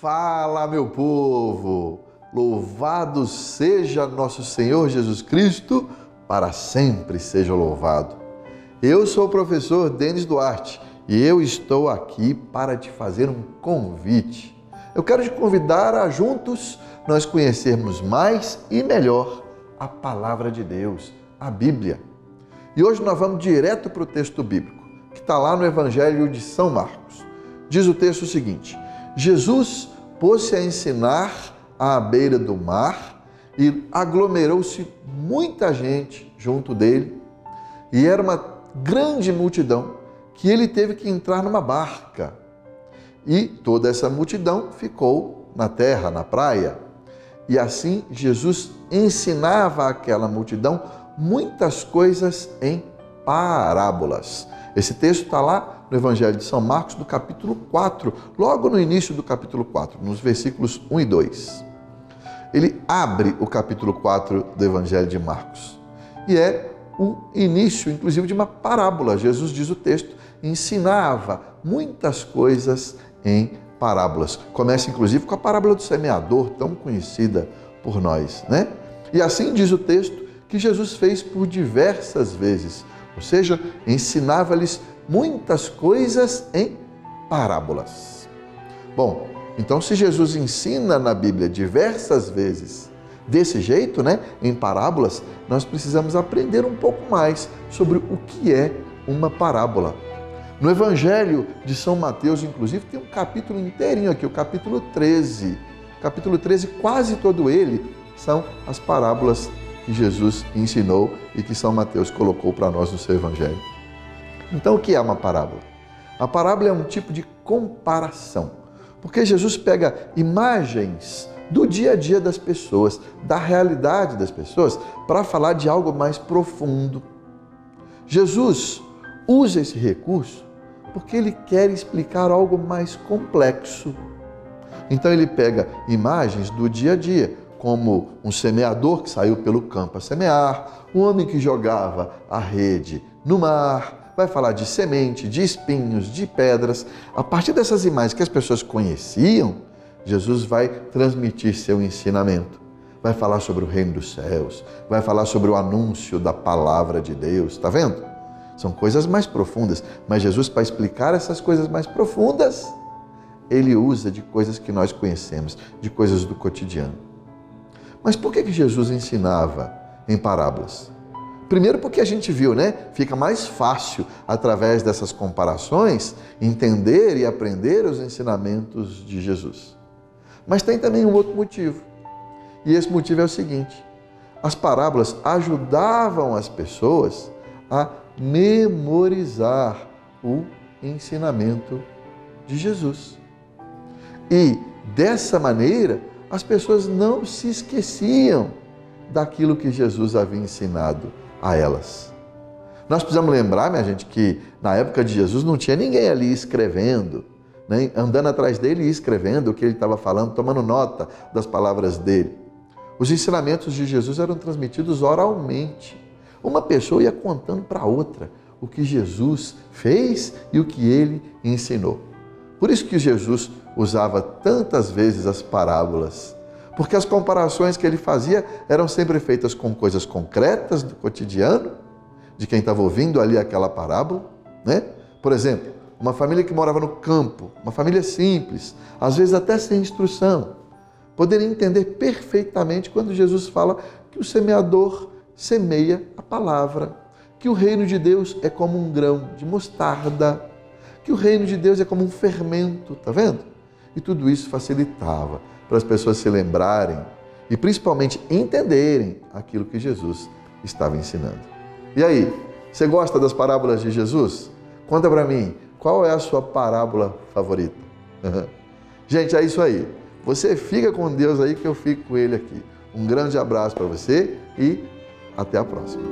Fala, meu povo! Louvado seja nosso Senhor Jesus Cristo, para sempre seja louvado. Eu sou o professor Denis Duarte e eu estou aqui para te fazer um convite. Eu quero te convidar a juntos nós conhecermos mais e melhor a Palavra de Deus, a Bíblia. E hoje nós vamos direto para o texto bíblico, que está lá no Evangelho de São Marcos. Diz o texto o seguinte: Jesus pôs-se a ensinar à beira do mar e aglomerou-se muita gente junto dele, e era uma grande multidão que ele teve que entrar numa barca. E toda essa multidão ficou na terra, na praia. E assim Jesus ensinava àquela multidão muitas coisas em parábolas. Esse texto está lá no Evangelho de São Marcos, do capítulo 4, logo no início do capítulo 4, nos versículos 1 e 2. Ele abre o capítulo 4 do Evangelho de Marcos. E é o início, inclusive, de uma parábola. Jesus, diz o texto, ensinava muitas coisas em parábolas. Começa, inclusive, com a parábola do semeador, tão conhecida por nós, né? E assim diz o texto que Jesus fez por diversas vezes. Ou seja, ensinava-lhes muitas coisas em parábolas. Bom, então se Jesus ensina na Bíblia diversas vezes desse jeito, né, em parábolas, nós precisamos aprender um pouco mais sobre o que é uma parábola. No Evangelho de São Mateus, inclusive, tem um capítulo inteirinho aqui, o capítulo 13. Capítulo 13, quase todo ele, são as parábolas que Jesus ensinou e que São Mateus colocou para nós no seu Evangelho. Então, o que é uma parábola? A parábola é um tipo de comparação, porque Jesus pega imagens do dia a dia das pessoas, da realidade das pessoas, para falar de algo mais profundo. Jesus usa esse recurso porque ele quer explicar algo mais complexo. Então, ele pega imagens do dia a dia, como um semeador que saiu pelo campo a semear, um homem que jogava a rede no mar, vai falar de semente, de espinhos, de pedras. A partir dessas imagens que as pessoas conheciam, Jesus vai transmitir seu ensinamento. Vai falar sobre o reino dos céus, vai falar sobre o anúncio da palavra de Deus, está vendo? São coisas mais profundas, mas Jesus, para explicar essas coisas mais profundas, ele usa de coisas que nós conhecemos, de coisas do cotidiano. Mas por que Jesus ensinava em parábolas? Primeiro porque a gente viu, né? Fica mais fácil, através dessas comparações, entender e aprender os ensinamentos de Jesus. Mas tem também um outro motivo. E esse motivo é o seguinte: as parábolas ajudavam as pessoas a memorizar o ensinamento de Jesus. E dessa maneira, as pessoas não se esqueciam daquilo que Jesus havia ensinado a elas. Nós precisamos lembrar, minha gente, que na época de Jesus não tinha ninguém ali escrevendo, né? Andando atrás dele e escrevendo o que ele estava falando, tomando nota das palavras dele. Os ensinamentos de Jesus eram transmitidos oralmente. Uma pessoa ia contando para outra o que Jesus fez e o que ele ensinou. Por isso que Jesus usava tantas vezes as parábolas, porque as comparações que ele fazia eram sempre feitas com coisas concretas do cotidiano, de quem estava ouvindo ali aquela parábola, né? Por exemplo, uma família que morava no campo, uma família simples, às vezes até sem instrução, poderia entender perfeitamente quando Jesus fala que o semeador semeia a palavra, que o reino de Deus é como um grão de mostarda, que o reino de Deus é como um fermento, tá vendo? E tudo isso facilitava para as pessoas se lembrarem e principalmente entenderem aquilo que Jesus estava ensinando. E aí, você gosta das parábolas de Jesus? Conta para mim, qual é a sua parábola favorita? Gente, é isso aí. Você fica com Deus aí que eu fico com Ele aqui. Um grande abraço para você e até a próxima.